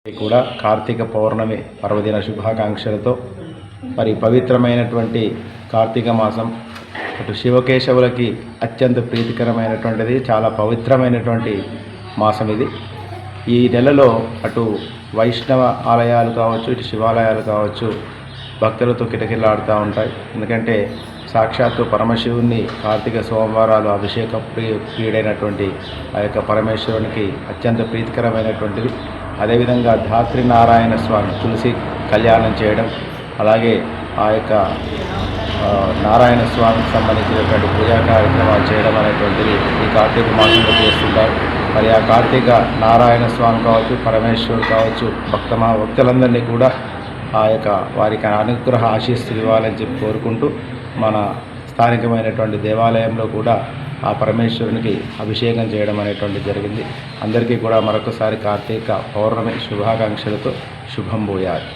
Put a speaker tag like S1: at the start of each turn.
S1: కూడా కార్తీక పౌర్ణమి పర్వదిన శుభాకాంక్షలతో మరి పవిత్రమైనటువంటి కార్తీక మాసం అటు శివకేశవులకి అత్యంత ప్రీతికరమైనటువంటిది, చాలా పవిత్రమైనటువంటి మాసం ఇది. ఈ నెలలో అటు వైష్ణవ ఆలయాలు కావచ్చు, ఇటు శివాలయాలు కావచ్చు భక్తులతో కిటకిలాడుతూ ఉంటాయి. ఎందుకంటే సాక్షాత్తు పరమశివుని కార్తీక సోమవారాలు అభిషేక ప్రియుడైనటువంటి ఆ యొక్క పరమేశ్వరునికి అత్యంత ప్రీతికరమైనటువంటిది. అదేవిధంగా ధాత్రి నారాయణ స్వామి తులసి కళ్యాణం చేయడం, అలాగే ఆ యొక్క నారాయణ స్వామికి సంబంధించినటువంటి పూజా కార్యక్రమాలు చేయడం అనేటువంటిది ఈ కార్తీక మాసంలో చేస్తుంటారు. మరి ఆ కార్తీక నారాయణ స్వామి కావచ్చు, పరమేశ్వరుడు కావచ్చు, భక్తులందరినీ కూడా ఆ యొక్క వారికి అనుగ్రహ ఆశీస్సులు ఇవ్వాలని చెప్పి కోరుకుంటూ మన స్థానికమైనటువంటి దేవాలయంలో కూడా ఆ పరమేశ్వరునికి అభిషేకం చేయడం అనేటువంటిది జరిగింది. అందరికీ కూడా మరొకసారి కార్తీక పౌర్ణమి శుభాకాంక్షలతో శుభం భూయాత్.